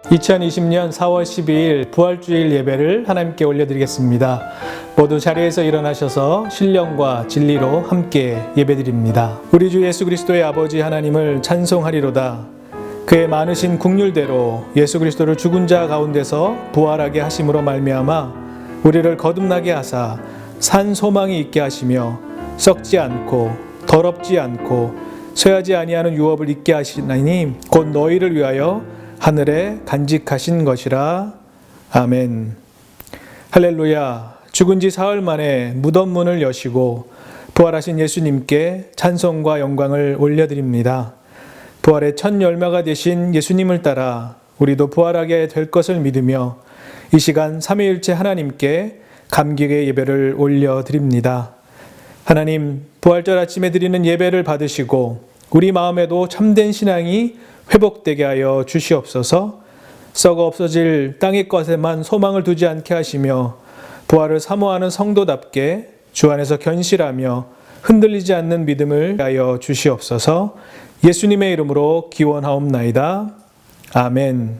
2020년 4월 12일 부활주일 예배를 하나님께 올려드리겠습니다. 모두 자리에서 일어나셔서 신령과 진리로 함께 예배드립니다. 우리 주 예수 그리스도의 아버지 하나님을 찬송하리로다. 그의 많으신 긍휼대로 예수 그리스도를 죽은 자 가운데서 부활하게 하심으로 말미암아 우리를 거듭나게 하사 산 소망이 있게 하시며 썩지 않고 더럽지 않고 쇠하지 아니하는 유업을 있게 하시나니 곧 너희를 위하여 하늘에 간직하신 것이라. 아멘. 할렐루야. 죽은 지 사흘 만에 무덤 문을 여시고 부활하신 예수님께 찬송과 영광을 올려드립니다. 부활의 첫 열매가 되신 예수님을 따라 우리도 부활하게 될 것을 믿으며 이 시간 삼위일체 하나님께 감격의 예배를 올려드립니다. 하나님, 부활절 아침에 드리는 예배를 받으시고 우리 마음에도 참된 신앙이 회복되게 하여 주시옵소서. 썩어 없어질 땅의 것에만 소망을 두지 않게 하시며 부활을 사모하는 성도답게 주 안에서 견실하며 흔들리지 않는 믿음을 하여 주시옵소서. 예수님의 이름으로 기원하옵나이다. 아멘.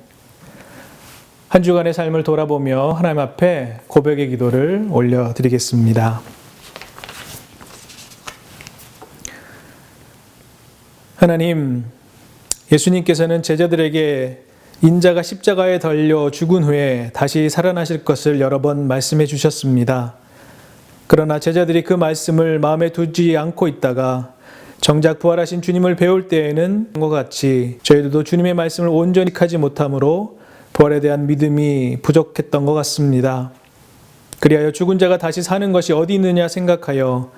한 주간의 삶을 돌아보며 하나님 앞에 고백의 기도를 올려드리겠습니다. 하나님, 예수님께서는 제자들에게 인자가 십자가에 달려 죽은 후에 다시 살아나실 것을 여러 번 말씀해 주셨습니다. 그러나 제자들이 그 말씀을 마음에 두지 않고 있다가 정작 부활하신 주님을 배울 때에는 것 같이 저희들도 주님의 말씀을 온전히 하지 못함으로 부활에 대한 믿음이 부족했던 것 같습니다. 그리하여 죽은 자가 다시 사는 것이 어디 있느냐 생각하여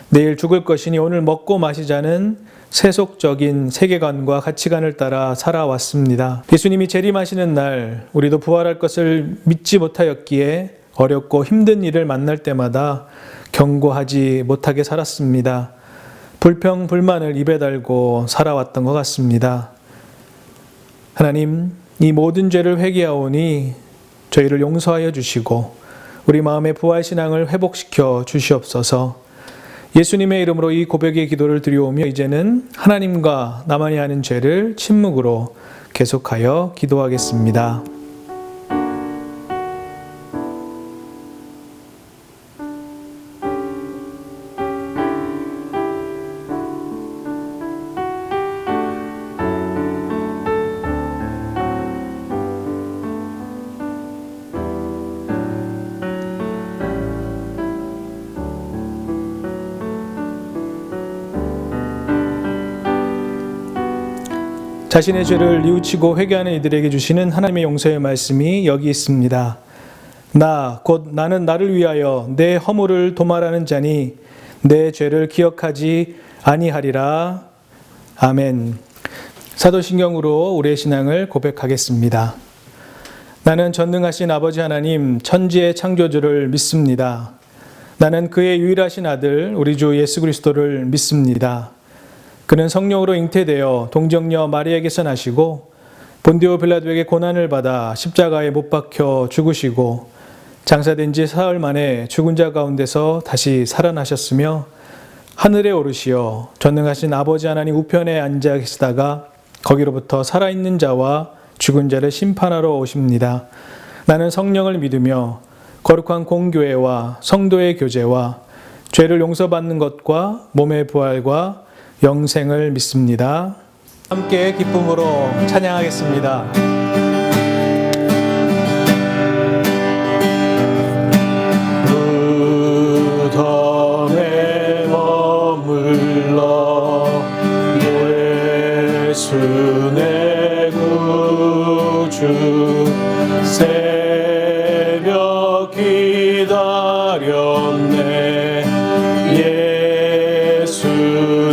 내일 죽을 것이니 오늘 먹고 마시자는 세속적인 세계관과 가치관을 따라 살아왔습니다. 예수님이 재림하시는 날 우리도 부활할 것을 믿지 못하였기에 어렵고 힘든 일을 만날 때마다 경고하지 못하게 살았습니다. 불평, 불만을 입에 달고 살아왔던 것 같습니다. 하나님, 이 모든 죄를 회개하오니 저희를 용서하여 주시고 우리 마음의 부활신앙을 회복시켜 주시옵소서. 예수님의 이름으로 이 고백의 기도를 드리오며 이제는 하나님과 나만이 하는 죄를 침묵으로 계속하여 기도하겠습니다. 자신의 죄를 뉘우치고 회개하는 이들에게 주시는 하나님의 용서의 말씀이 여기 있습니다. 곧 나는 나를 위하여 내 허물을 도말하는 자니 내 죄를 기억하지 아니하리라. 아멘. 사도신경으로 우리의 신앙을 고백하겠습니다. 나는 전능하신 아버지 하나님 천지의 창조주를 믿습니다. 나는 그의 유일하신 아들 우리 주 예수 그리스도를 믿습니다. 그는 성령으로 잉태되어 동정녀 마리아에게서 나시고 본디오 빌라도에게 고난을 받아 십자가에 못 박혀 죽으시고 장사된 지 사흘 만에 죽은 자 가운데서 다시 살아나셨으며 하늘에 오르시어 전능하신 아버지 하나님 우편에 앉아 계시다가 거기로부터 살아있는 자와 죽은 자를 심판하러 오십니다. 나는 성령을 믿으며 거룩한 공교회와 성도의 교제와 죄를 용서받는 것과 몸의 부활과 영생을 믿습니다. 함께 기쁨으로 찬양하겠습니다. 무덤에 머물러 예수 내 구주 새벽 기다렸네. 예수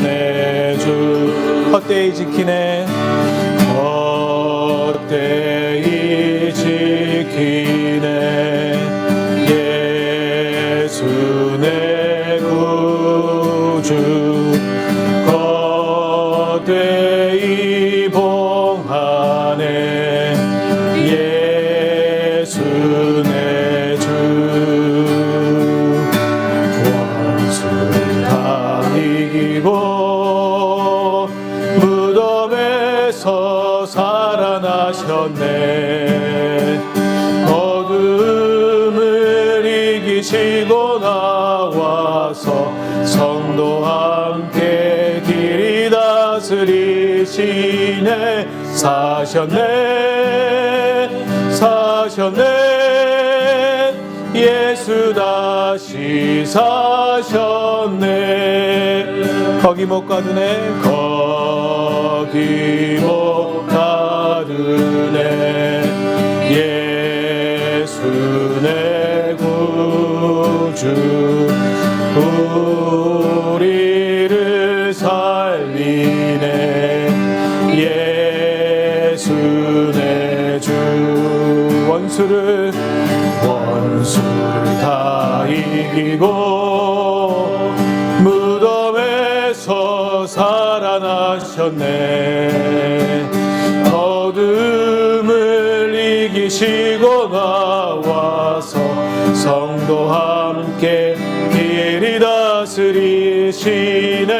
내 헛되이 지키네. 헛되이 지키네. 예수 내 구주 헛되이 봉하네. 예수 내 주 원수 다 이기고 무덤에서 살아나셨네. 다스리시네. 사셨네. 예수 다시 사셨네. 거기 못 가두네. 거기 못 가두네. 예수 내 구주 우리를 살리네. 예수 내 주. 원수를 다 이기고 무덤에서 살아나셨네. 어둠을 이기시고 나와서 성도 함께 길이 다스리시네.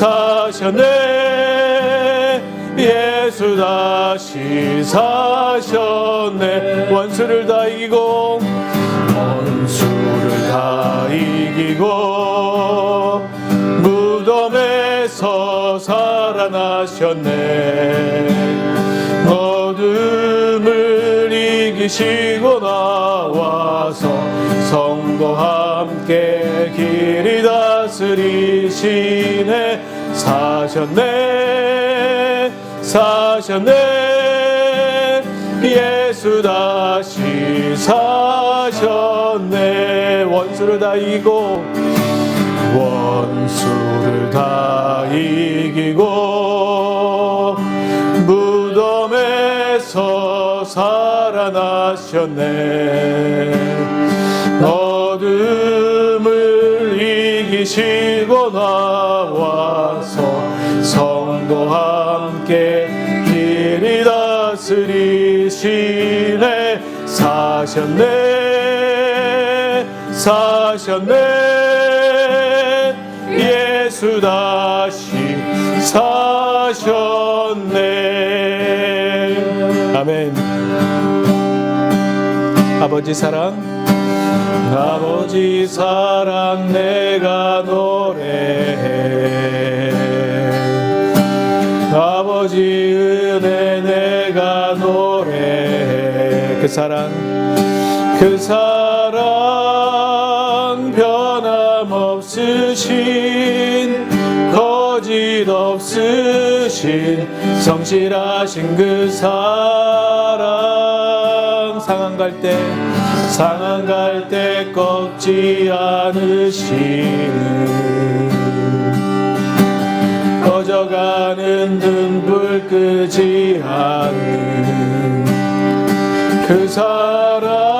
사셨네. 예수 다시 사셨네. 원수를 다 이기고 무덤에서 살아나셨네. 어둠을 이기시고 나와서 성도 함께 길이 다스리시네. 사셨네. 예수 다시 사셨네. 원수를 다 이기고 무덤에서 살아나셨네. 어둠을 이기시고 나와서 성도 함께 길이 다스리시네. 사셨네. 예수 다시 사셨네. 아멘. 아버지 사랑 내가 노래해. 아버지 은혜 내가 노래해. 그 사랑 변함없으신 거짓 없으신 성실하신 그 사랑. 상한 갈 때 꺾지 않으시는 꺼져가는 등불 끄지 않는 그 사랑.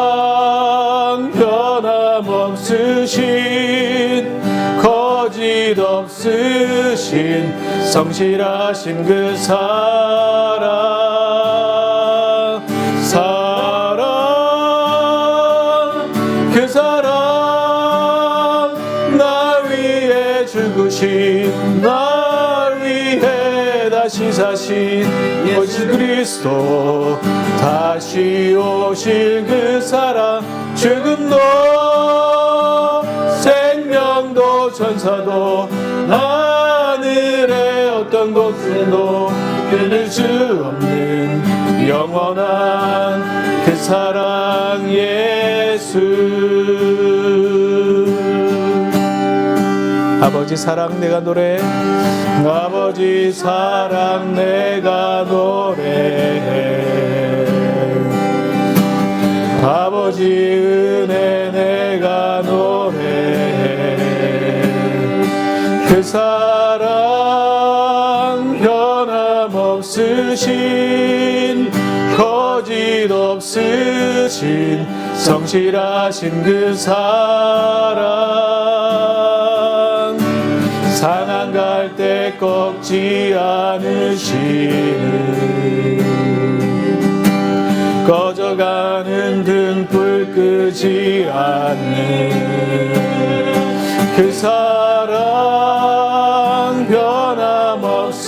변함없으신 거짓 없으신 성실하신 그 사랑. 그 사랑 나 위해 죽으신 나 위해 다시 사신 예수 그리스도 다시 오실 그 사랑. 죽음도 생명도 천사도 하늘의 어떤 곳에도 끊을 수 없는 영원한 그 사랑 예수. 아버지 사랑 내가 노래해. 아버지 사랑 내가 노래해. 아버지 은혜 내가 노래해. 그 사랑 변함없으신 거짓 없으신 성실하신 그 사랑. 상한 갈 때 꺾지 않으시는 꺼져가는 등불 끄지 않는 그 사랑. 변함없으신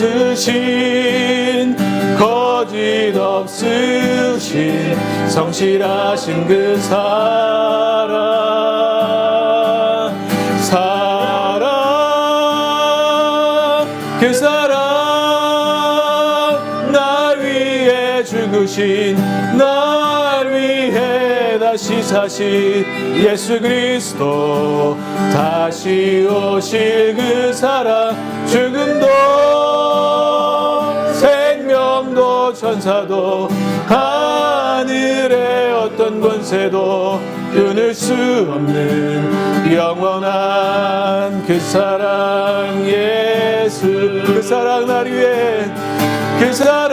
거짓 없으신 성실하신 그 사랑. 사랑 그 사랑 날 위해 죽으신 날 위해 다시 사신 예수 그리스도 다시 오실 그 사랑 죽음도 생명도 천사도 하늘의 어떤 권세도 끊을 수 없는 영원한 그 사랑 예수 그 사랑 날 위해 그 사랑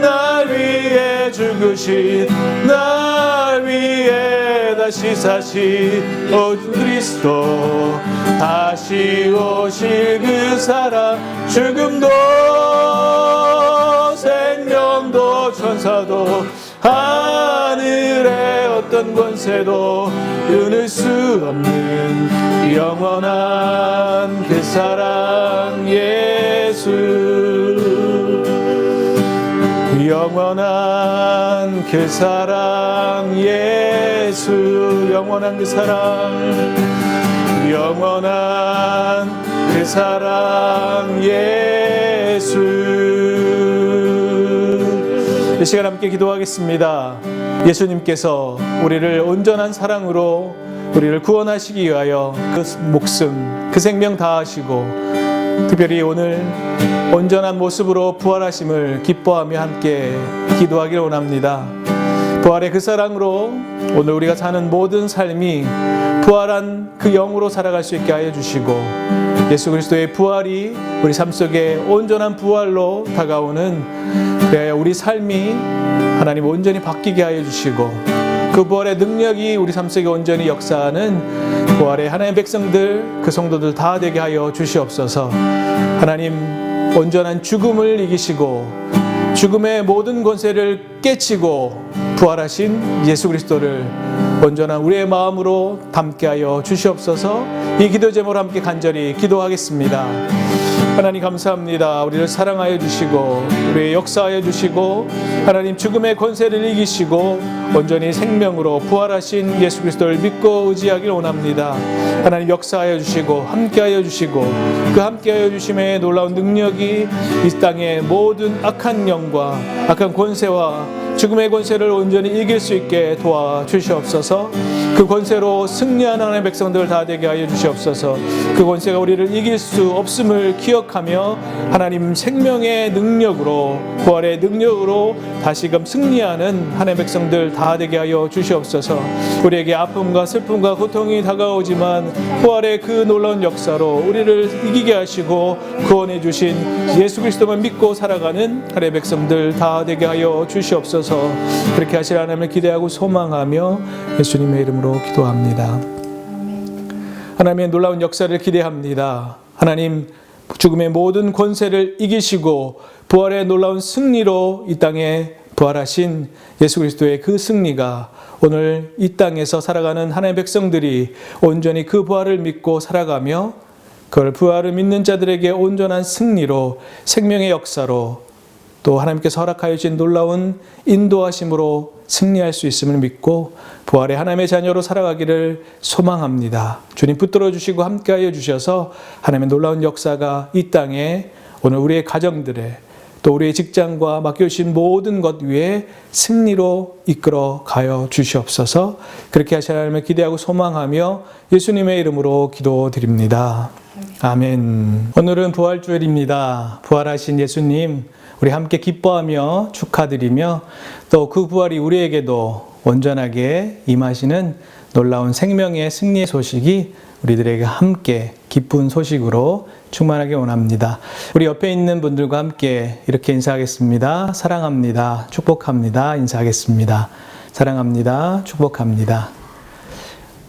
날 위해 죽으신 날 위해 다시 사신 오 그리스도 다시 오실 그 사랑 죽음도 생명도 천사도 하늘의 어떤 권세도 끊을 수 없는 영원한 그 사랑 예수 영원한 그 사랑 예수 영원한 그 사랑 영원한 그 사랑 예수 이 시간 함께 기도하겠습니다. 예수님께서 우리를 온전한 사랑으로 우리를 구원하시기 위하여 그 목숨, 그 생명 다하시고 특별히 오늘 온전한 모습으로 부활하심을 기뻐하며 함께 기도하기를 원합니다. 부활의 그 사랑으로 오늘 우리가 사는 모든 삶이 부활한 그 영으로 살아갈 수 있게 하여 주시고 예수 그리스도의 부활이 우리 삶 속에 온전한 부활로 다가오는 우리 삶이 하나님 온전히 바뀌게 하여 주시고 그 부활의 능력이 우리 삶 속에 온전히 역사하는 부활의 하나님의 백성들 그 성도들 다 되게 하여 주시옵소서. 하나님 온전한 죽음을 이기시고 죽음의 모든 권세를 깨치고 부활하신 예수 그리스도를 온전한 우리의 마음으로 담게 하여 주시옵소서. 이 기도 제목으로 함께 간절히 기도하겠습니다. 하나님 감사합니다. 우리를 사랑하여 주시고 우리의 역사하여 주시고 하나님 죽음의 권세를 이기시고 온전히 생명으로 부활하신 예수 그리스도를 믿고 의지하길 원합니다. 하나님 역사하여 주시고 함께하여 주시고 그 함께하여 주심의 놀라운 능력이 이 땅의 모든 악한 영과 악한 권세와 죽음의 권세를 온전히 이길 수 있게 도와주시옵소서. 그 권세로 승리하는 하나님의 백성들 다 되게 하여 주시옵소서. 그 권세가 우리를 이길 수 없음을 기억하며 하나님 생명의 능력으로 부활의 능력으로 다시금 승리하는 하나님의 백성들 다 되게 하여 주시옵소서. 우리에게 아픔과 슬픔과 고통이 다가오지만 부활의 그 놀라운 역사로 우리를 이기게 하시고 구원해 주신 예수 그리스도만 믿고 살아가는 하나님의 백성들 다 되게 하여 주시옵소서. 그렇게 하실 하나님을 기대하고 소망하며 예수님의 이름으로 기도합니다. 하나님의 놀라운 역사를 기대합니다. 하나님 죽음의 모든 권세를 이기시고 부활의 놀라운 승리로 이 땅에 부활하신 예수 그리스도의 그 승리가 오늘 이 땅에서 살아가는 하나님의 백성들이 온전히 그 부활을 믿고 살아가며 그걸 부활을 믿는 자들에게 온전한 승리로 생명의 역사로 또 하나님께서 허락하여 주신 놀라운 인도하심으로 승리할 수 있음을 믿고 부활의 하나님의 자녀로 살아가기를 소망합니다. 주님 붙들어 주시고 함께하여 주셔서 하나님의 놀라운 역사가 이 땅에 오늘 우리의 가정들에 또 우리의 직장과 맡겨주신 모든 것 위에 승리로 이끌어 가여 주시옵소서. 그렇게 하실 하나님을 기대하고 소망하며 예수님의 이름으로 기도드립니다. 아멘. 오늘은 부활주일입니다. 부활하신 예수님 우리 함께 기뻐하며 축하드리며 또 그 부활이 우리에게도 온전하게 임하시는 놀라운 생명의 승리의 소식이 우리들에게 함께 기쁜 소식으로 충만하게 원합니다. 우리 옆에 있는 분들과 함께 이렇게 인사하겠습니다. 사랑합니다. 축복합니다. 인사하겠습니다. 사랑합니다. 축복합니다.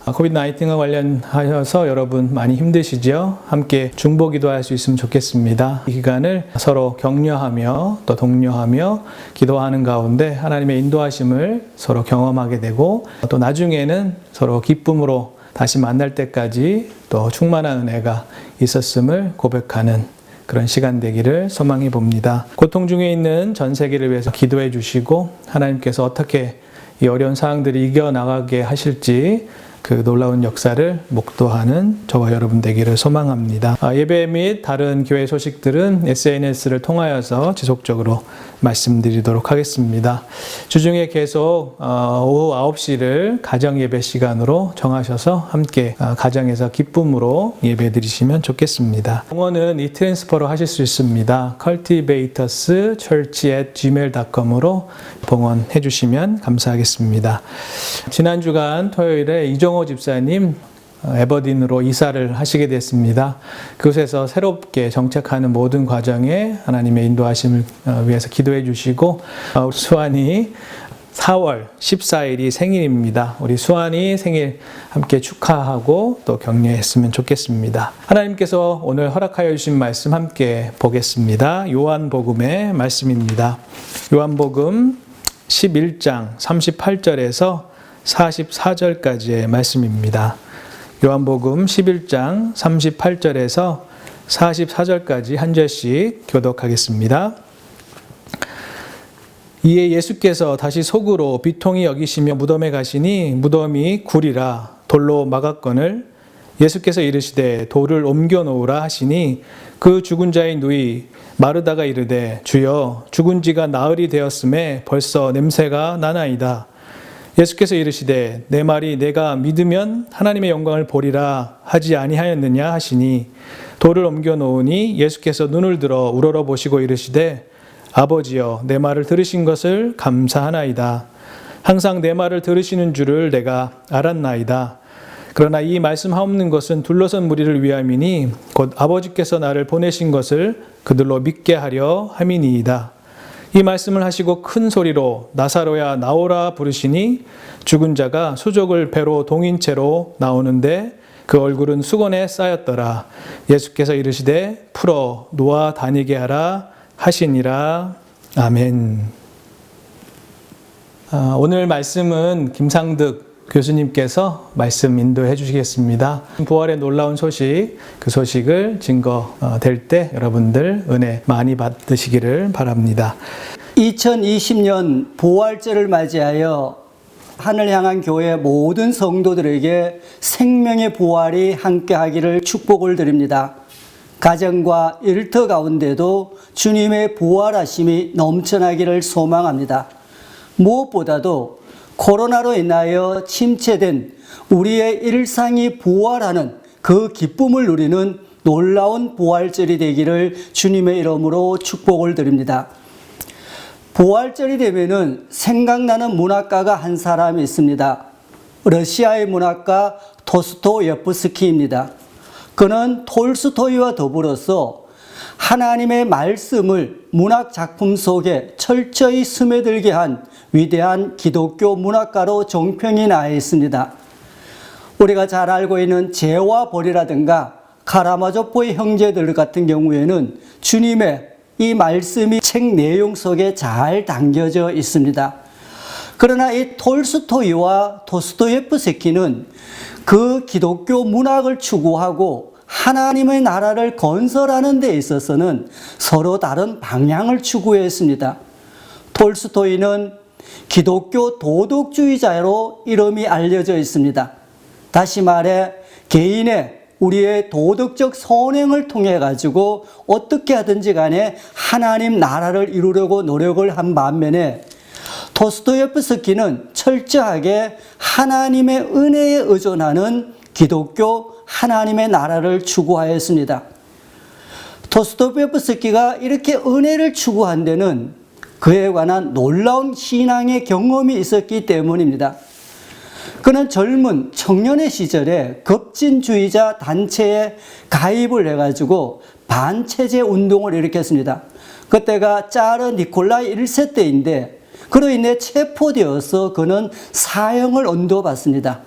코비드-19과 관련하여서 여러분 많이 힘드시죠? 함께 중보 기도할 수 있으면 좋겠습니다. 이 기간을 서로 격려하며 또 독려하며 기도하는 가운데 하나님의 인도하심을 서로 경험하게 되고 또 나중에는 서로 기쁨으로 다시 만날 때까지 또 충만한 은혜가 있었음을 고백하는 그런 시간 되기를 소망해 봅니다. 고통 중에 있는 전 세계를 위해서 기도해 주시고 하나님께서 어떻게 이 어려운 상황들을 이겨나가게 하실지 그 놀라운 역사를 목도하는 저와 여러분 되기를 소망합니다. 예배 및 다른 교회 소식들은 SNS를 통하여서 지속적으로 말씀드리도록 하겠습니다. 주중에 계속 오후 9시를 가정 예배 시간으로 정하셔서 함께 가정에서 기쁨으로 예배 드리시면 좋겠습니다. 영어는 이 트랜스퍼로 하실 수 있습니다. cultivatorschurch@gmail.com으로 봉헌해 주시면 감사하겠습니다. 지난 주간 토요일에 이종호 집사님 에버딘으로 이사를 하시게 됐습니다. 그곳에서 새롭게 정착하는 모든 과정에 하나님의 인도하심을 위해서 기도해 주시고, 수환이 4월 14일이 생일입니다. 우리 수환이 생일 함께 축하하고 또 격려했으면 좋겠습니다. 하나님께서 오늘 허락하여 주신 말씀 함께 보겠습니다. 요한복음의 말씀입니다. 요한복음 11장 38절에서 44절까지의 말씀입니다. 요한복음 11장 38절에서 44절까지 한 절씩 교독하겠습니다. 이에 예수께서 다시 속으로 비통히 여기시며 무덤에 가시니 무덤이 굴이라 돌로 막았거늘 예수께서 이르시되 돌을 옮겨 놓으라 하시니 그 죽은 자의 누이 마르다가 이르되 주여 죽은 지가 나흘이 되었음에 벌써 냄새가 나나이다. 예수께서 이르시되 내 말이 내가 믿으면 하나님의 영광을 보리라 하지 아니하였느냐 하시니 돌을 옮겨 놓으니 예수께서 눈을 들어 우러러 보시고 이르시되 아버지여 내 말을 들으신 것을 감사하나이다. 항상 내 말을 들으시는 줄을 내가 알았나이다. 그러나 이 말씀하옵는 것은 둘러선 무리를 위함이니 곧 아버지께서 나를 보내신 것을 그들로 믿게 하려 함이니이다. 이 말씀을 하시고 큰 소리로 나사로야 나오라 부르시니 죽은 자가 수족을 배로 동인 채로 나오는데 그 얼굴은 수건에 쌓였더라. 예수께서 이르시되 풀어 놓아 다니게 하라 하시니라. 아멘. 오늘 말씀은 김상득 교수님께서 말씀 인도해 주시겠습니다. 부활의 놀라운 소식, 그 소식을 증거될 때 여러분들 은혜 많이 받으시기를 바랍니다. 2020년 부활절을 맞이하여 하늘 향한 교회 모든 성도들에게 생명의 부활이 함께하기를 축복을 드립니다. 가정과 일터 가운데도 주님의 부활하심이 넘쳐나기를 소망합니다. 무엇보다도 코로나로 인하여 침체된 우리의 일상이 부활하는 그 기쁨을 누리는 놀라운 부활절이 되기를 주님의 이름으로 축복을 드립니다. 부활절이 되면은 생각나는 문학가가 한 사람이 있습니다. 러시아의 문학가 도스토옙스키입니다. 그는 톨스토이와 더불어서 하나님의 말씀을 문학 작품 속에 철저히 스며들게 한 위대한 기독교 문학가로 정평이 나 있습니다. 우리가 잘 알고 있는 죄와 벌이라든가 카라마조포의 형제들 같은 경우에는 주님의 이 말씀이 책 내용 속에 잘 담겨져 있습니다. 그러나 이 톨스토이와 도스토옙스키는 그 기독교 문학을 추구하고 하나님의 나라를 건설하는 데 있어서는 서로 다른 방향을 추구했습니다. 톨스토이는 기독교 도덕주의자로 이름이 알려져 있습니다. 다시 말해 개인의 우리의 도덕적 선행을 통해 가지고 어떻게 하든지 간에 하나님 나라를 이루려고 노력을 한 반면에 도스토옙스키는 철저하게 하나님의 은혜에 의존하는 기독교 하나님의 나라를 추구하였습니다. 도스토옙스키가 이렇게 은혜를 추구한 데는 그에 관한 놀라운 신앙의 경험이 있었기 때문입니다. 그는 젊은 청년의 시절에 급진주의자 단체에 가입을 해가지고 반체제 운동을 일으켰습니다. 그때가 짜르 니콜라이 1세 때인데 그로 인해 체포되어서 그는 사형을 언도받습니다.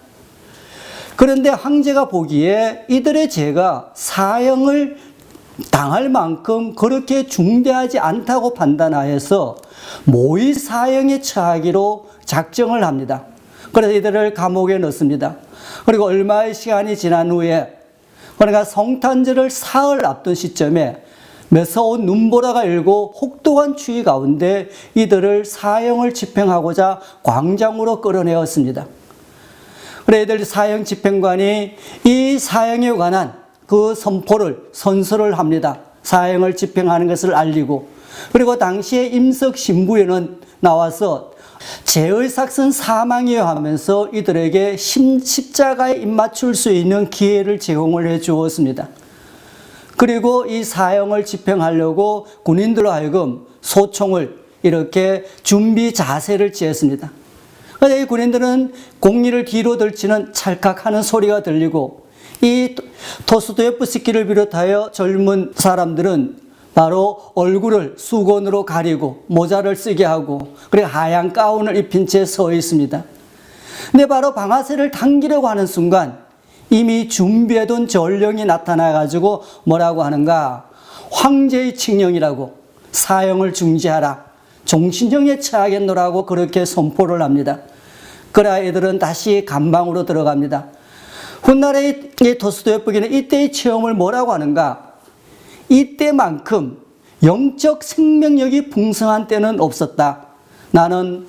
그런데 황제가 보기에 이들의 죄가 사형을 당할 만큼 그렇게 중대하지 않다고 판단하여서 모의 사형에 처하기로 작정을 합니다. 그래서 이들을 감옥에 넣습니다. 그리고 얼마의 시간이 지난 후에, 그러니까 성탄절을 사흘 앞둔 시점에 매서운 눈보라가 일고 혹독한 추위 가운데 이들을 사형을 집행하고자 광장으로 끌어내었습니다. 그래 이들 사형 집행관이 이 사형에 관한 그 선서를 합니다. 사형을 집행하는 것을 알리고, 그리고 당시에 임석 신부에는 나와서 제의삭선 사망이여 하면서 이들에게 십자가에 입맞출 수 있는 기회를 제공을 해 주었습니다. 그리고 이 사형을 집행하려고 군인들로 하여금 소총을 이렇게 준비 자세를 취했습니다. 이 군인들은 공리를 뒤로 들치는 찰칵하는 소리가 들리고, 이 도스토옙스키를 비롯하여 젊은 사람들은 바로 얼굴을 수건으로 가리고 모자를 쓰게 하고, 그리고 하얀 가운을 입힌 채 서 있습니다. 근데 바로 방아쇠를 당기려고 하는 순간 이미 준비해둔 전령이 나타나가지고 뭐라고 하는가? 황제의 칙령이라고, 사형을 중지하라, 종신형에 처하겠노라고 그렇게 선포를 합니다. 그러나 이들은 다시 감방으로 들어갑니다. 훗날의 도스토옙스키는 이때의 체험을 뭐라고 하는가? 이때만큼 영적 생명력이 풍성한 때는 없었다. 나는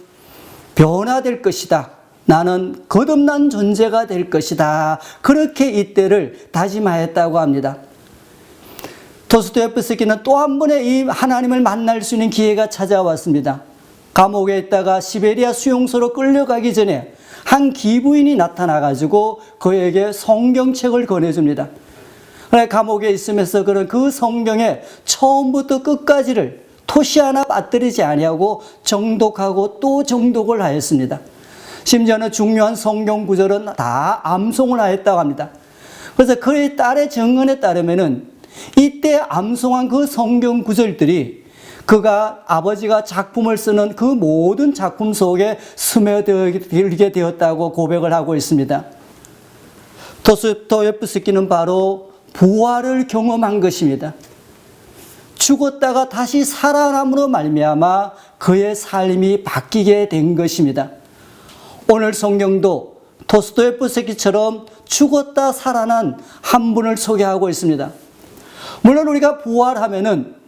변화될 것이다. 나는 거듭난 존재가 될 것이다. 그렇게 이때를 다짐하였다고 합니다. 도스토옙스키는 또 한 번의 이 하나님을 만날 수 있는 기회가 찾아왔습니다. 감옥에 있다가 시베리아 수용소로 끌려가기 전에 한 기부인이 나타나가지고 그에게 성경책을 권해줍니다. 감옥에 있으면서 그런 그 성경의 처음부터 끝까지를 토시 하나 빠뜨리지 아니하고 정독하고 또 정독을 하였습니다. 심지어는 중요한 성경 구절은 다 암송을 하였다고 합니다. 그래서 그의 딸의 증언에 따르면은 이때 암송한 그 성경 구절들이 그가 아버지가 작품을 쓰는 그 모든 작품 속에 스며들게 되었다고 고백을 하고 있습니다. 도스토옙스키는 바로 부활을 경험한 것입니다. 죽었다가 다시 살아남으로 말미암아 그의 삶이 바뀌게 된 것입니다. 오늘 성경도 도스토옙스키처럼 죽었다 살아난 한 분을 소개하고 있습니다. 물론 우리가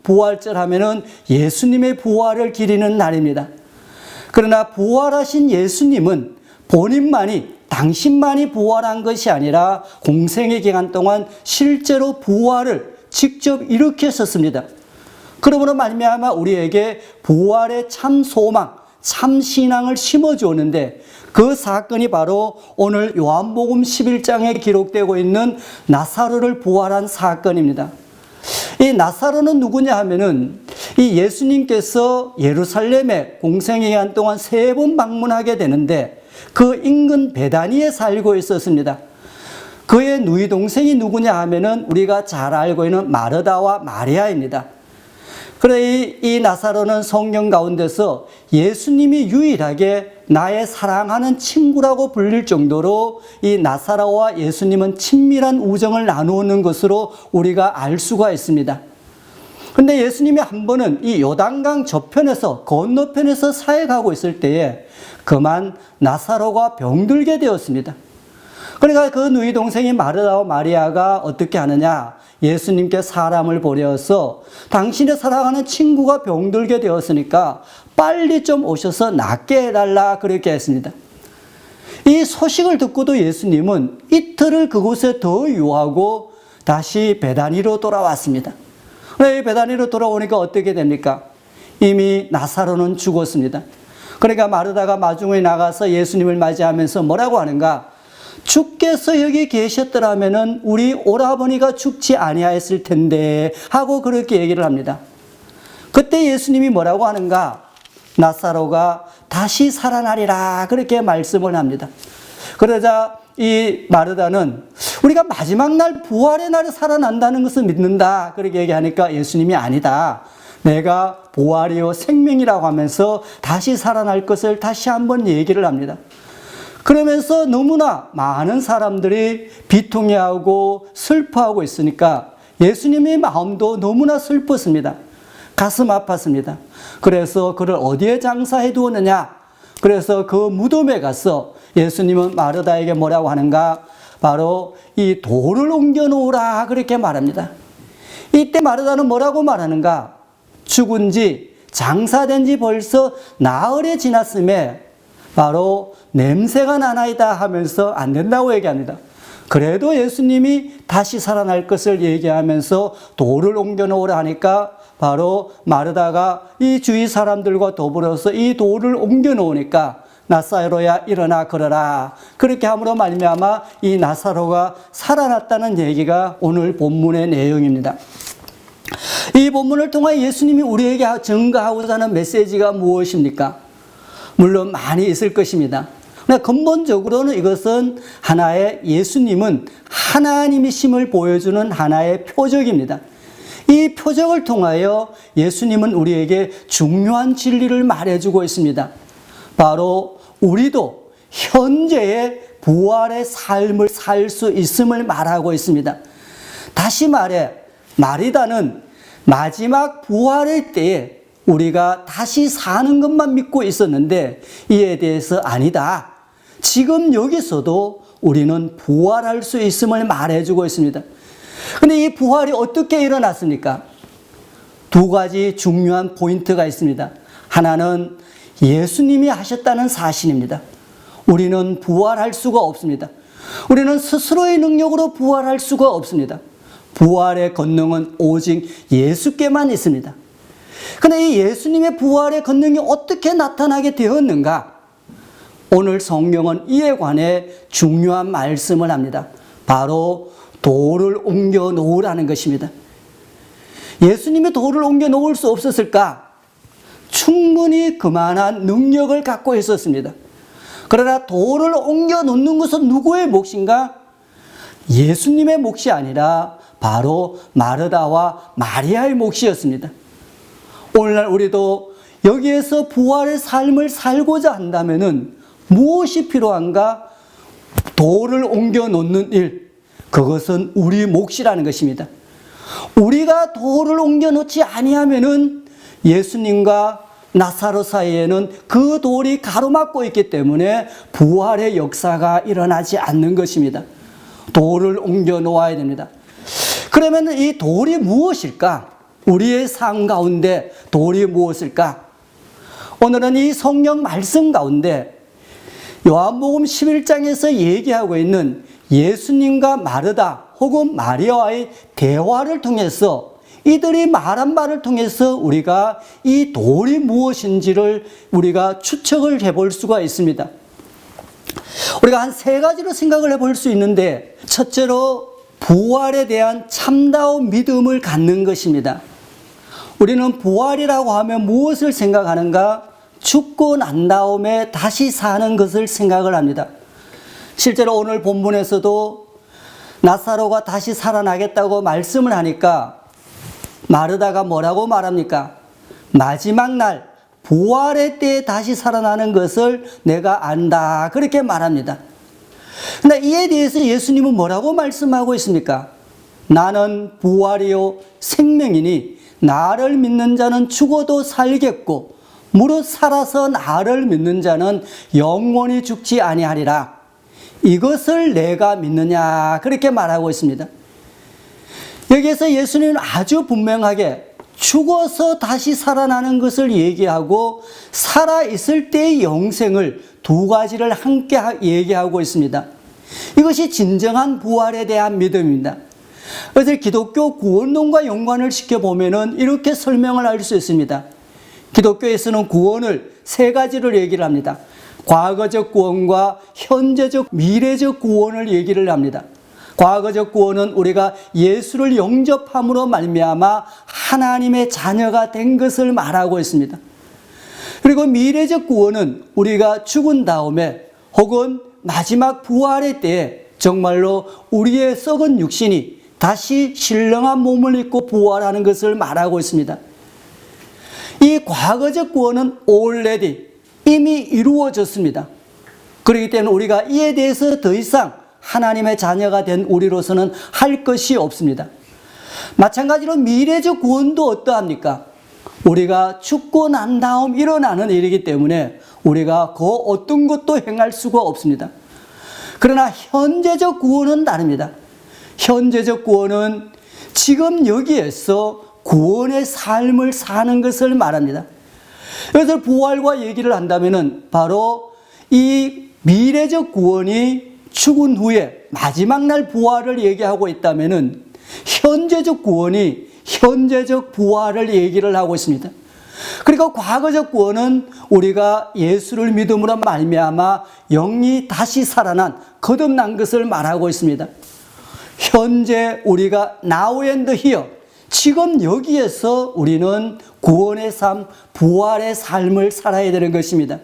부활절 하면은 예수님의 부활을 기리는 날입니다. 그러나 부활하신 예수님은 당신만이 부활한 것이 아니라 공생의 기간 동안 실제로 부활을 직접 일으켰었습니다. 그러므로 말미암아 우리에게 부활의 참 소망, 참 신앙을 심어주었는데, 그 사건이 바로 오늘 요한복음 11장에 기록되고 있는 나사로를 부활한 사건입니다. 이 나사로는 누구냐 하면은 이 예수님께서 예루살렘에 공생의 기간 동안 3번 방문하게 되는데 그 인근 베다니에 살고 있었습니다. 그의 누이 동생이 누구냐 하면은 우리가 잘 알고 있는 마르다와 마리아입니다. 그래 이 나사로는 성경 가운데서 예수님이 유일하게 나의 사랑하는 친구라고 불릴 정도로 이 나사로와 예수님은 친밀한 우정을 나누는 것으로 우리가 알 수가 있습니다. 그런데 예수님이 한 번은 이 요단강 저편에서 건너편에서 사역하고 있을 때에 그만 나사로가 병들게 되었습니다. 그러니까 그 누이 동생이 마르다와 마리아가 어떻게 하느냐? 예수님께 사람을 보내어서 당신의 사랑하는 친구가 병들게 되었으니까 빨리 좀 오셔서 낫게 해달라 그렇게 했습니다. 이 소식을 듣고도 예수님은 이틀을 그곳에 더 유하고 다시 베다니로 돌아왔습니다. 베다니로 돌아오니까 어떻게 됩니까? 이미 나사로는 죽었습니다. 그러니까 마르다가 마중에 나가서 예수님을 맞이하면서 뭐라고 하는가? 주께서 여기 계셨더라면은 우리 오라버니가 죽지 아니하였을 텐데 하고 그렇게 얘기를 합니다. 그때 예수님이 뭐라고 하는가? 나사로가 다시 살아나리라 그렇게 말씀을 합니다. 그러자 이 마르다는 우리가 마지막 날 부활의 날에 살아난다는 것을 믿는다 그렇게 얘기하니까 예수님이 아니다. 내가 부활이요 생명이라고 하면서 다시 살아날 것을 다시 한번 얘기를 합니다. 그러면서 너무나 많은 사람들이 비통해하고 슬퍼하고 있으니까 예수님의 마음도 너무나 슬펐습니다. 가슴 아팠습니다. 그래서 그를 어디에 장사해 두었느냐? 그래서 그 무덤에 가서 예수님은 마르다에게 뭐라고 하는가? 바로 이 돌을 옮겨 놓으라 그렇게 말합니다. 이때 마르다는 뭐라고 말하는가? 죽은 지 장사된 지 벌써 나흘이 지났음에 바로 냄새가 나나이다 하면서 안 된다고 얘기합니다. 그래도 예수님이 다시 살아날 것을 얘기하면서 돌을 옮겨 놓으라 하니까 바로 마르다가 이 주위 사람들과 더불어서 이 돌을 옮겨 놓으니까 나사로야 일어나 걸어라. 그렇게 함으로 말미암아 이 나사로가 살아났다는 얘기가 오늘 본문의 내용입니다. 이 본문을 통해 예수님이 우리에게 증거하고자 하는 메시지가 무엇입니까? 물론 많이 있을 것입니다. 그러나 근본적으로는 이것은 하나의 예수님은 하나님이심을 보여주는 하나의 표적입니다. 이 표적을 통하여 예수님은 우리에게 중요한 진리를 말해주고 있습니다. 바로 우리도 현재의 부활의 삶을 살 수 있음을 말하고 있습니다. 다시 말해 마리다는 마지막 부활의 때에 우리가 다시 사는 것만 믿고 있었는데 이에 대해서 아니다. 지금 여기서도 우리는 부활할 수 있음을 말해주고 있습니다. 근데 이 부활이 어떻게 일어났습니까? 두 가지 중요한 포인트가 있습니다. 하나는 예수님이 하셨다는 사실입니다. 우리는 부활할 수가 없습니다. 우리는 스스로의 능력으로 부활할 수가 없습니다. 부활의 권능은 오직 예수께만 있습니다. 그런데 이 예수님의 부활의 권능이 어떻게 나타나게 되었는가? 오늘 성경은 이에 관해 중요한 말씀을 합니다. 바로 돌을 옮겨 놓으라는 것입니다. 예수님이 돌을 옮겨 놓을 수 없었을까? 충분히 그만한 능력을 갖고 있었습니다. 그러나 돌을 옮겨 놓는 것은 누구의 몫인가? 예수님의 몫이 아니라 바로 마르다와 마리아의 몫이었습니다. 오늘날 우리도 여기에서 부활의 삶을 살고자 한다면 무엇이 필요한가? 돌을 옮겨 놓는 일, 그것은 우리 몫이라는 것입니다. 우리가 돌을 옮겨 놓지 아니하면은 예수님과 나사로 사이에는 그 돌이 가로막고 있기 때문에 부활의 역사가 일어나지 않는 것입니다. 돌을 옮겨 놓아야 됩니다. 그러면 이 돌이 무엇일까? 우리의 삶 가운데 돌이 무엇일까? 오늘은 이 성경 말씀 가운데 요한복음 11장에서 얘기하고 있는 예수님과 마르다 혹은 마리아와의 대화를 통해서 이들이 말한 바를 통해서 우리가 이 돌이 무엇인지를 우리가 추측을 해볼 수가 있습니다. 우리가 한 세 가지로 생각을 해볼 수 있는데, 첫째로 부활에 대한 참다운 믿음을 갖는 것입니다. 우리는 부활이라고 하면 무엇을 생각하는가? 죽고 난 다음에 다시 사는 것을 생각을 합니다. 실제로 오늘 본문에서도 나사로가 다시 살아나겠다고 말씀을 하니까 마르다가 뭐라고 말합니까? 마지막 날 부활의 때에 다시 살아나는 것을 내가 안다, 그렇게 말합니다. 그런데 이에 대해서 예수님은 뭐라고 말씀하고 있습니까? 나는 부활이요 생명이니 나를 믿는 자는 죽어도 살겠고 무릇 살아서 나를 믿는 자는 영원히 죽지 아니하리라. 이것을 내가 믿느냐, 그렇게 말하고 있습니다. 여기에서 예수님은 아주 분명하게 죽어서 다시 살아나는 것을 얘기하고 살아있을 때의 영생을 두 가지를 함께 얘기하고 있습니다. 이것이 진정한 부활에 대한 믿음입니다. 그래서 기독교 구원론과 연관을 시켜보면 이렇게 설명을 할 수 있습니다. 기독교에서는 구원을 세 가지를 얘기를 합니다. 과거적 구원과 현재적, 미래적 구원을 얘기를 합니다. 과거적 구원은 우리가 예수를 영접함으로 말미암아 하나님의 자녀가 된 것을 말하고 있습니다. 그리고 미래적 구원은 우리가 죽은 다음에 혹은 마지막 부활의 때에 정말로 우리의 썩은 육신이 다시 신령한 몸을 입고 부활하는 것을 말하고 있습니다. 이 과거적 구원은 already, 이미 이루어졌습니다. 그렇기 때문에 우리가 이에 대해서 더 이상 하나님의 자녀가 된 우리로서는 할 것이 없습니다. 마찬가지로 미래적 구원도 어떠합니까? 우리가 죽고 난 다음 일어나는 일이기 때문에 우리가 그 어떤 것도 행할 수가 없습니다. 그러나 현재적 구원은 다릅니다. 현재적 구원은 지금 여기에서 구원의 삶을 사는 것을 말합니다. 그래서 부활과 얘기를 한다면 바로 이 미래적 구원이 죽은 후에 마지막 날 부활을 얘기하고 있다면은 현재적 구원이 현재적 부활을 얘기를 하고 있습니다. 그리고 과거적 구원은 우리가 예수를 믿음으로 말미암아 영이 다시 살아난 거듭난 것을 말하고 있습니다. 현재 우리가 now and here, 지금 여기에서 우리는 구원의 삶, 부활의 삶을 살아야 되는 것입니다.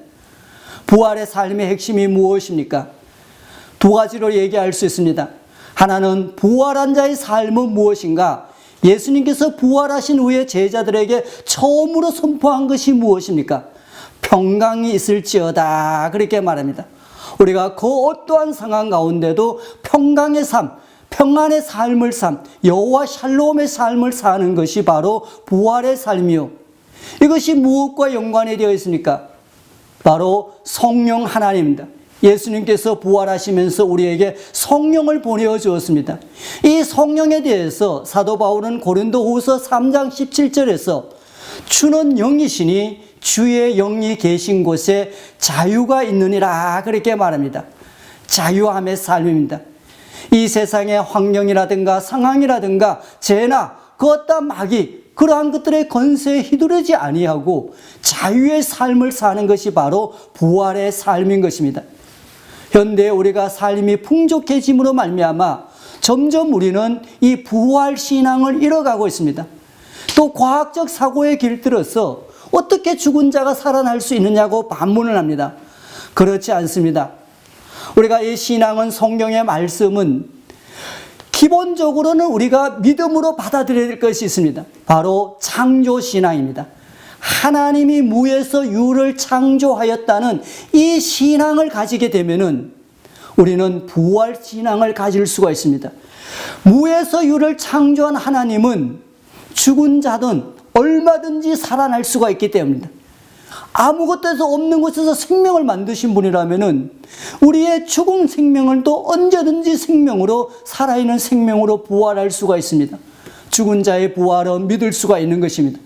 부활의 삶의 핵심이 무엇입니까? 두 가지로 얘기할 수 있습니다. 하나는 부활한 자의 삶은 무엇인가? 예수님께서 부활하신 후에 제자들에게 처음으로 선포한 것이 무엇입니까? 평강이 있을지어다, 그렇게 말합니다. 우리가 그 어떠한 상황 가운데도 평강의 삶, 평안의 삶을 여호와 샬롬의 삶을 사는 것이 바로 부활의 삶이요. 이것이 무엇과 연관이 되어 있습니까? 바로 성령 하나님입니다. 예수님께서 부활하시면서 우리에게 성령을 보내주었습니다. 이 성령에 대해서 사도 바울은 고린도후서 3장 17절에서 주는 영이시니 주의 영이 계신 곳에 자유가 있느니라, 그렇게 말합니다. 자유함의 삶입니다. 이 세상의 환경이라든가 상황이라든가 재나 그 어떤 마귀, 그러한 것들의 건세에 휘두르지 아니하고 자유의 삶을 사는 것이 바로 부활의 삶인 것입니다. 현대에 우리가 삶이 풍족해짐으로 말미암아 점점 우리는 이 부활 신앙을 잃어가고 있습니다. 또 과학적 사고에 길들어서 어떻게 죽은 자가 살아날 수 있느냐고 반문을 합니다. 그렇지 않습니다. 우리가 이 신앙은, 성경의 말씀은 기본적으로는 우리가 믿음으로 받아들여야 될 것이 있습니다. 바로 창조신앙입니다. 하나님이 무에서 유를 창조하였다는 이 신앙을 가지게 되면은 우리는 부활신앙을 가질 수가 있습니다. 무에서 유를 창조한 하나님은 죽은 자든 얼마든지 살아날 수가 있기 때문입니다. 아무것도 없는 곳에서 생명을 만드신 분이라면은 우리의 죽은 생명을 또 언제든지 생명으로, 살아있는 생명으로 부활할 수가 있습니다. 죽은 자의 부활은 믿을 수가 있는 것입니다.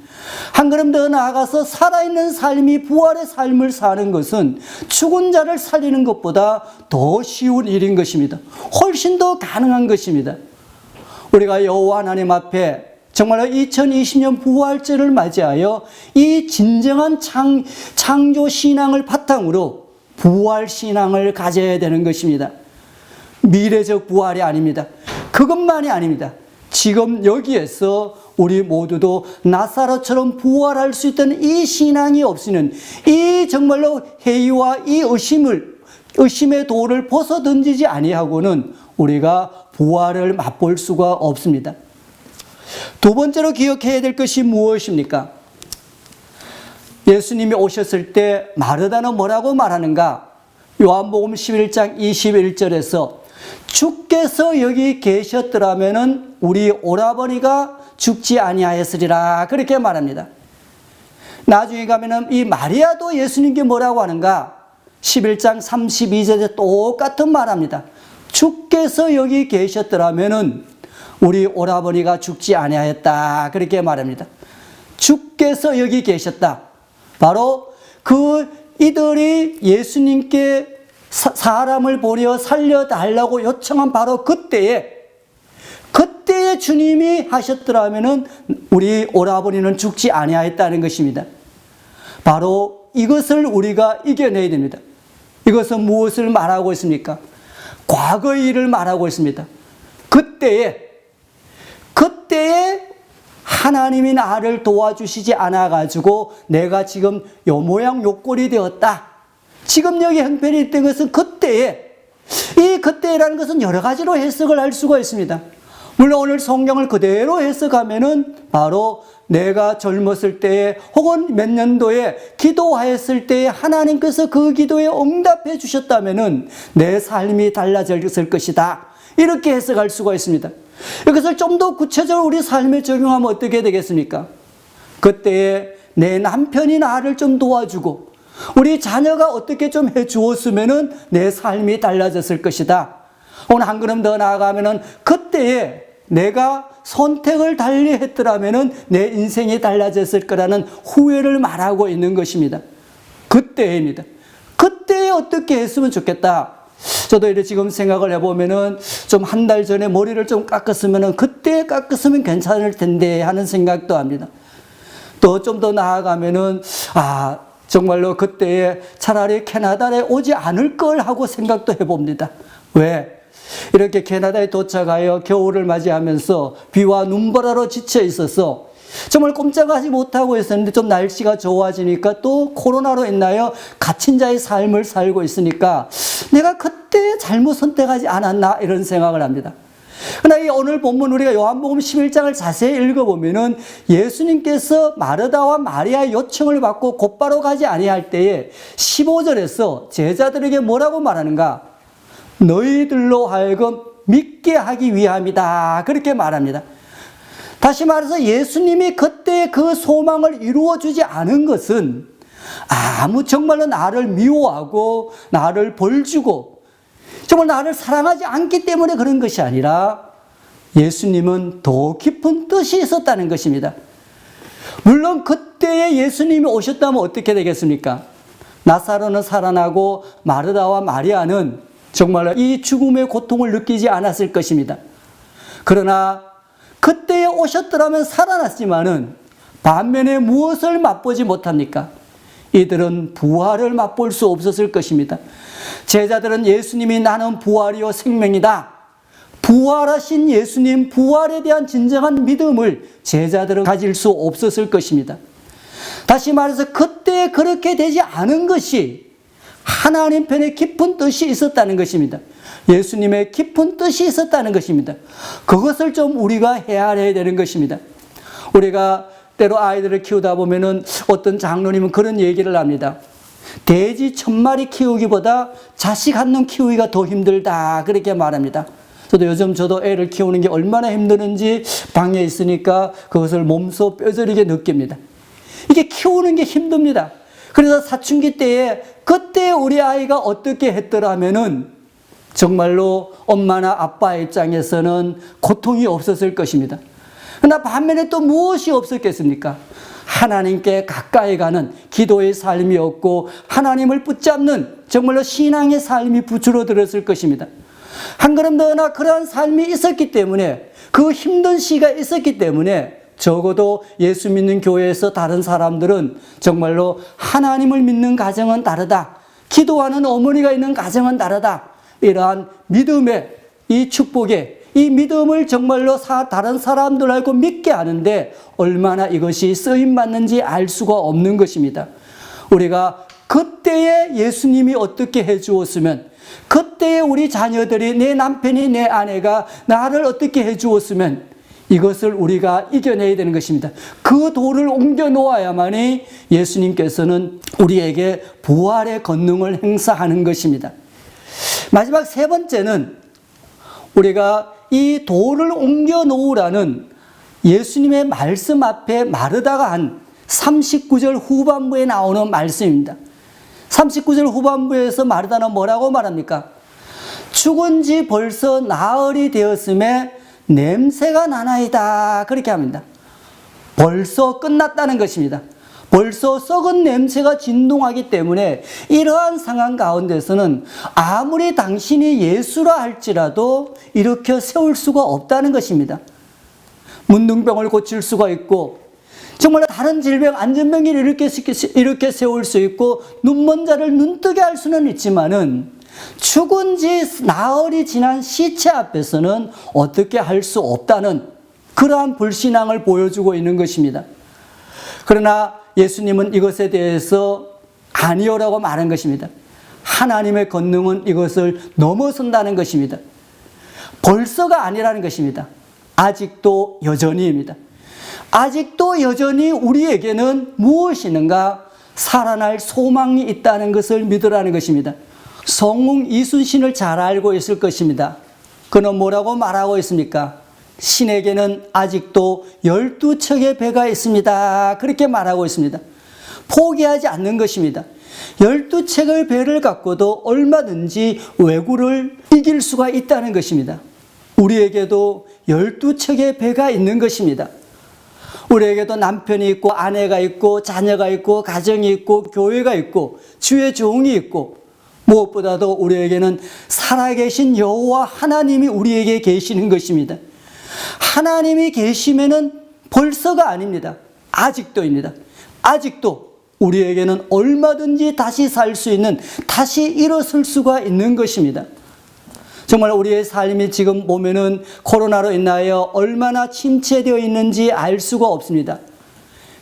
한 걸음 더 나아가서 살아있는 삶이 부활의 삶을 사는 것은 죽은 자를 살리는 것보다 더 쉬운 일인 것입니다. 훨씬 더 가능한 것입니다. 우리가 여호와 하나님 앞에 정말로 2020년 부활절을 맞이하여 이 진정한 창조 신앙을 바탕으로 부활 신앙을 가져야 되는 것입니다. 미래적 부활이 아닙니다. 그것만이 아닙니다. 지금 여기에서 우리 모두도 나사로처럼 부활할 수 있던 이 신앙이 없이는, 이 정말로 회의와 이 의심의 돌을 벗어 던지지 아니하고는 우리가 부활을 맛볼 수가 없습니다. 두 번째로 기억해야 될 것이 무엇입니까? 예수님이 오셨을 때 마르다는 뭐라고 말하는가? 요한복음 11장 21절에서 주께서 여기 계셨더라면은 우리 오라버니가 죽지 아니하였으리라, 그렇게 말합니다. 나중에 가면은 이 마리아도 예수님께 뭐라고 하는가? 11장 32절에 똑같은 말합니다. 주께서 여기 계셨더라면은 우리 오라버니가 죽지 아니하였다, 그렇게 말합니다. 주께서 여기 계셨다. 바로 이들이 예수님께 사람을 보려 살려달라고 요청한 바로 그때에 주님이 하셨더라면은 우리 오라버니는 죽지 아니하였다는 것입니다. 바로 이것을 우리가 이겨내야 됩니다. 이것은 무엇을 말하고 있습니까? 과거의 일을 말하고 있습니다. 그때에 하나님이 나를 도와주시지 않아가지고 내가 지금 요 모양 요 꼴이 되었다. 지금 여기 형편이 있던 것은 그때에, 이 그때라는 것은 여러 가지로 해석을 할 수가 있습니다. 물론 오늘 성경을 그대로 해석하면은 바로 내가 젊었을 때에 혹은 몇 년도에 기도하였을 때에 하나님께서 그 기도에 응답해 주셨다면은 내 삶이 달라졌을 것이다, 이렇게 해석할 수가 있습니다. 이것을 좀 더 구체적으로 우리 삶에 적용하면 어떻게 되겠습니까? 그때에 내 남편이 나를 좀 도와주고 우리 자녀가 어떻게 좀 해주었으면은 내 삶이 달라졌을 것이다. 오늘 한 걸음 더 나아가면은 그때에 내가 선택을 달리 했더라면은 내 인생이 달라졌을 거라는 후회를 말하고 있는 것입니다. 그때입니다. 그때에 어떻게 했으면 좋겠다. 저도 이렇게 지금 생각을 해보면은 좀 한 달 전에 머리를 좀 깎았으면은 그때 깎았으면 괜찮을 텐데 하는 생각도 합니다. 또 좀 더 나아가면은 정말로 그때에 차라리 캐나다에 오지 않을 걸 하고 생각도 해봅니다. 왜? 이렇게 캐나다에 도착하여 겨울을 맞이하면서 비와 눈보라로 지쳐 있어서 정말 꼼짝하지 못하고 있었는데 좀 날씨가 좋아지니까 또 코로나로 인하여 갇힌 자의 삶을 살고 있으니까 내가 그때 잘못 선택하지 않았나 이런 생각을 합니다. 그러나 이 오늘 본문 우리가 요한복음 11장을 자세히 읽어보면은 예수님께서 마르다와 마리아의 요청을 받고 곧바로 가지 아니할 때에 15절에서 제자들에게 뭐라고 말하는가? 너희들로 하여금 믿게 하기 위함이다. 그렇게 말합니다. 다시 말해서 예수님이 그때 그 소망을 이루어주지 않은 것은 정말로 나를 미워하고 나를 벌주고 정말 나를 사랑하지 않기 때문에 그런 것이 아니라 예수님은 더 깊은 뜻이 있었다는 것입니다. 물론 그때에 예수님이 오셨다면 어떻게 되겠습니까? 나사로는 살아나고 마르다와 마리아는 정말 이 죽음의 고통을 느끼지 않았을 것입니다. 그러나 그때에 오셨더라면 살아났지만은 반면에 무엇을 맛보지 못합니까? 이들은 부활을 맛볼 수 없었을 것입니다. 제자들은 예수님이 나는 부활이요 생명이다. 부활하신 예수님, 부활에 대한 진정한 믿음을 제자들은 가질 수 없었을 것입니다. 다시 말해서 그때 그렇게 되지 않은 것이 하나님 편에 깊은 뜻이 있었다는 것입니다. 예수님의 깊은 뜻이 있었다는 것입니다. 그것을 좀 우리가 헤아려야 되는 것입니다. 우리가 때로 아이들을 키우다 보면은 어떤 장로님은 그런 얘기를 합니다. 돼지 1000마리 키우기보다 자식 한 놈 키우기가 더 힘들다. 그렇게 말합니다. 저도 애를 키우는 게 얼마나 힘드는지 방에 있으니까 그것을 몸소 뼈저리게 느낍니다. 이게 키우는 게 힘듭니다. 그래서 사춘기 때에 그때 우리 아이가 어떻게 했더라면은 정말로 엄마나 아빠의 입장에서는 고통이 없었을 것입니다. 그러나 반면에 또 무엇이 없었겠습니까? 하나님께 가까이 가는 기도의 삶이 없고 하나님을 붙잡는 정말로 신앙의 삶이 줄어들었을 것입니다. 한 걸음 더 나아 그러한 삶이 있었기 때문에 그 힘든 시기가 있었기 때문에 적어도 예수 믿는 교회에서 다른 사람들은 정말로 하나님을 믿는 가정은 다르다. 기도하는 어머니가 있는 가정은 다르다. 이러한 믿음의 이 축복에 이 믿음을 정말로 다른 사람들하고 믿게 하는데 얼마나 이것이 쓰임받는지 알 수가 없는 것입니다. 우리가 그때에 예수님이 어떻게 해주었으면, 그때에 우리 자녀들이, 내 남편이, 내 아내가 나를 어떻게 해주었으면 이것을 우리가 이겨내야 되는 것입니다. 그 돌을 옮겨 놓아야만이 예수님께서는 우리에게 부활의 권능을 행사하는 것입니다. 마지막 세 번째는 우리가 이 돌을 옮겨 놓으라는 예수님의 말씀 앞에 마르다가 한 39절 후반부에 나오는 말씀입니다. 39절 후반부에서 마르다는 뭐라고 말합니까? 죽은 지 벌써 나흘이 되었음에 냄새가 나나이다. 그렇게 합니다. 벌써 끝났다는 것입니다. 벌써 썩은 냄새가 진동하기 때문에 이러한 상황 가운데서는 아무리 당신이 예수라 할지라도 일으켜 세울 수가 없다는 것입니다. 문둥병을 고칠 수가 있고 정말 다른 질병, 안전병기를 이렇게 세울 수 있고 눈먼 자를 눈뜨게 할 수는 있지만은 죽은 지 나흘이 지난 시체 앞에서는 어떻게 할 수 없다는 그러한 불신앙을 보여주고 있는 것입니다. 그러나 예수님은 이것에 대해서 아니오라고 말한 것입니다. 하나님의 권능은 이것을 넘어선다는 것입니다. 벌써가 아니라는 것입니다. 아직도 여전히입니다. 아직도 여전히 우리에게는 무엇이 있는가? 살아날 소망이 있다는 것을 믿으라는 것입니다. 성웅 이순신을 잘 알고 있을 것입니다. 그는 뭐라고 말하고 있습니까? 신에게는 아직도 12척의 배가 있습니다. 그렇게 말하고 있습니다. 포기하지 않는 것입니다. 12척의 배를 갖고도 얼마든지 왜구를 이길 수가 있다는 것입니다. 우리에게도 12척의 배가 있는 것입니다. 우리에게도 남편이 있고 아내가 있고 자녀가 있고 가정이 있고 교회가 있고 주의 종이 있고 무엇보다도 우리에게는 살아계신 여호와 하나님이 우리에게 계시는 것입니다. 하나님이 계시면은 벌써가 아닙니다. 아직도입니다. 아직도 우리에게는 얼마든지 다시 살 수 있는, 다시 일어설 수가 있는 것입니다. 정말 우리의 삶이 지금 보면은 코로나로 인하여 얼마나 침체되어 있는지 알 수가 없습니다.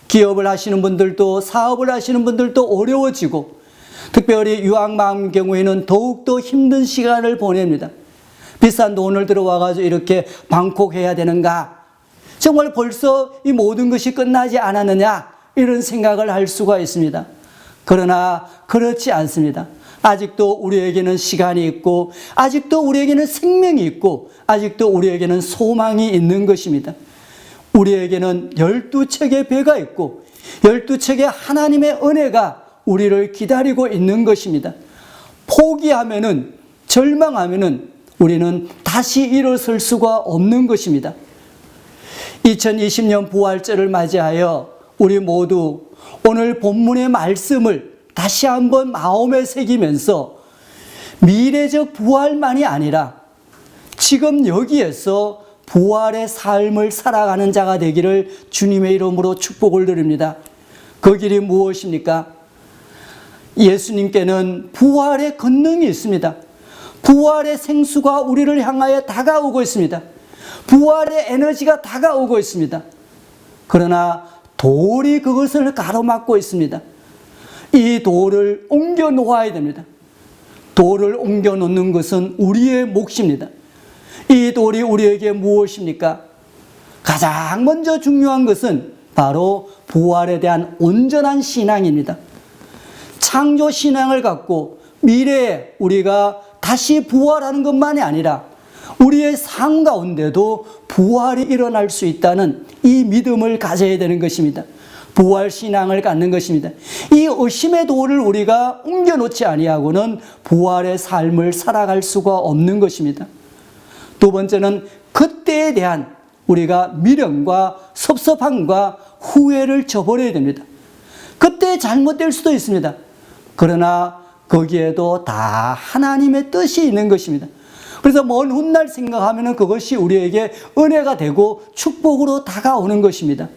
기업을 하시는 분들도, 사업을 하시는 분들도 어려워지고, 특별히 유학마음 경우에는 더욱더 힘든 시간을 보냅니다. 비싼 돈을 들어와가지고 이렇게 방콕해야 되는가? 정말 벌써 이 모든 것이 끝나지 않았느냐? 이런 생각을 할 수가 있습니다. 그러나 그렇지 않습니다. 아직도 우리에게는 시간이 있고, 아직도 우리에게는 생명이 있고, 아직도 우리에게는 소망이 있는 것입니다. 우리에게는 12척의 배가 있고 12척의 하나님의 은혜가 우리를 기다리고 있는 것입니다. 포기하면은, 절망하면은 우리는 다시 일어설 수가 없는 것입니다. 2020년 부활절을 맞이하여 우리 모두 오늘 본문의 말씀을 다시 한번 마음에 새기면서 미래적 부활만이 아니라 지금 여기에서 부활의 삶을 살아가는 자가 되기를 주님의 이름으로 축복을 드립니다. 그 길이 무엇입니까? 예수님께는 부활의 권능이 있습니다. 부활의 생수가 우리를 향하여 다가오고 있습니다. 부활의 에너지가 다가오고 있습니다. 그러나 돌이 그것을 가로막고 있습니다. 이 돌을 옮겨 놓아야 됩니다. 돌을 옮겨 놓는 것은 우리의 몫입니다. 이 돌이 우리에게 무엇입니까? 가장 먼저 중요한 것은 바로 부활에 대한 온전한 신앙입니다. 창조 신앙을 갖고 미래에 우리가 다시 부활하는 것만이 아니라 우리의 삶 가운데도 부활이 일어날 수 있다는 이 믿음을 가져야 되는 것입니다. 부활 신앙을 갖는 것입니다. 이 의심의 돌을 우리가 옮겨놓지 아니하고는 부활의 삶을 살아갈 수가 없는 것입니다. 두 번째는 그때에 대한 우리가 미련과 섭섭함과 후회를 저버려야 됩니다. 그때 잘못될 수도 있습니다. 그러나 거기에도 다 하나님의 뜻이 있는 것입니다. 그래서 먼 훗날 생각하면 그것이 우리에게 은혜가 되고 축복으로 다가오는 것입니다.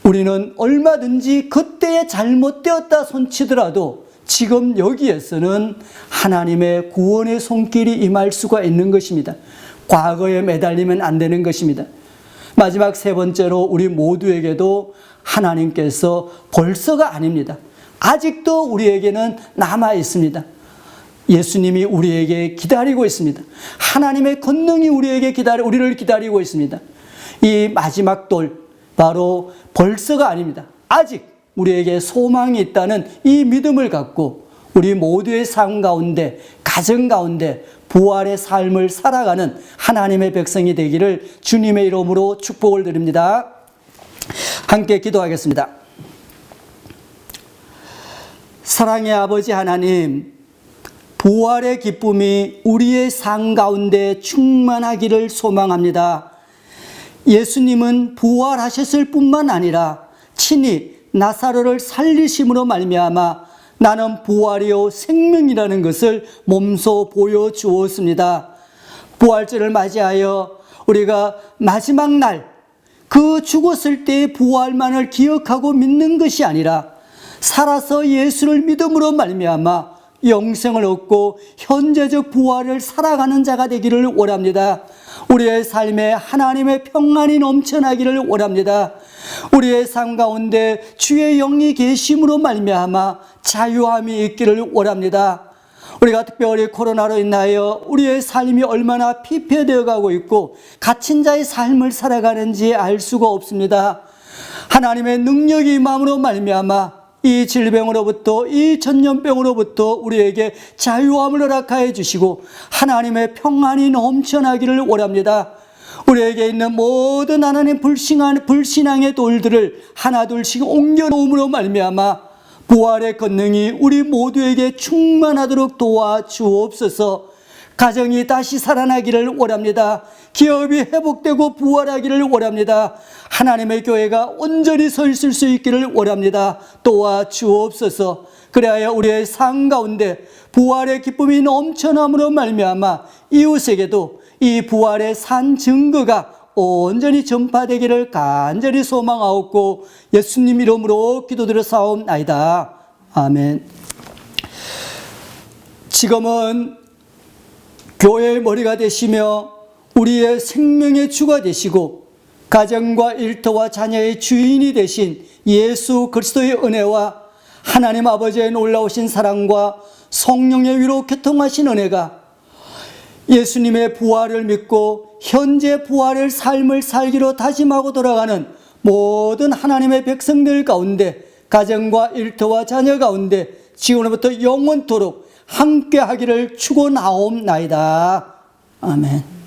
우리는 얼마든지 그때에 잘못되었다 손치더라도 지금 여기에서는 하나님의 구원의 손길이 임할 수가 있는 것입니다. 과거에 매달리면 안 되는 것입니다. 마지막 세 번째로 우리 모두에게도 하나님께서 벌써가 아닙니다. 아직도 우리에게는 남아 있습니다. 예수님이 우리에게 기다리고 있습니다. 하나님의 권능이 우리를 기다리고 있습니다. 이 마지막 돌, 바로 벌써가 아닙니다. 아직 우리에게 소망이 있다는 이 믿음을 갖고 우리 모두의 삶 가운데, 가정 가운데 부활의 삶을 살아가는 하나님의 백성이 되기를 주님의 이름으로 축복을 드립니다. 함께 기도하겠습니다. 사랑의 아버지 하나님, 부활의 기쁨이 우리의 삶 가운데 충만하기를 소망합니다. 예수님은 부활하셨을 뿐만 아니라 친히 나사로를 살리심으로 말미암아 나는 부활이요 생명이라는 것을 몸소 보여주었습니다. 부활절을 맞이하여 우리가 마지막 날 그 죽었을 때의 부활만을 기억하고 믿는 것이 아니라 살아서 예수를 믿음으로 말미암아 영생을 얻고 현재적 부활을 살아가는 자가 되기를 원합니다. 우리의 삶에 하나님의 평안이 넘쳐나기를 원합니다. 우리의 삶 가운데 주의 영이 계심으로 말미암아 자유함이 있기를 원합니다. 우리가 특별히 코로나로 인하여 우리의 삶이 얼마나 피폐되어 가고 있고 갇힌 자의 삶을 살아가는지 알 수가 없습니다. 하나님의 능력이 임함으로 말미암아 이 질병으로부터, 이 전염병으로부터 우리에게 자유함을 허락하여 주시고 하나님의 평안이 넘쳐나기를 원합니다. 우리에게 있는 모든 하나님 불신앙의 돌들을 하나둘씩 옮겨놓음으로 말미암아 부활의 권능이 우리 모두에게 충만하도록 도와주옵소서. 가정이 다시 살아나기를 원합니다. 기업이 회복되고 부활하기를 원합니다. 하나님의 교회가 온전히 서 있을 수 있기를 원합니다. 도와주옵소서. 그래야 우리의 삶 가운데 부활의 기쁨이 넘쳐남으로 말미암아 이웃에게도 이 부활의 산 증거가 온전히 전파되기를 간절히 소망하옵고 예수님 이름으로 기도드려 사옵나이다. 아멘. 지금은 교회의 머리가 되시며 우리의 생명의 주가 되시고 가정과 일터와 자녀의 주인이 되신 예수 그리스도의 은혜와 하나님 아버지의 놀라우신 사랑과 성령의 위로 교통하신 은혜가 예수님의 부활을 믿고 현재 부활의 삶을 살기로 다짐하고 돌아가는 모든 하나님의 백성들 가운데 가정과 일터와 자녀 가운데 지금부터 영원토록 함께 하기를 축원하옵나이다. 아멘.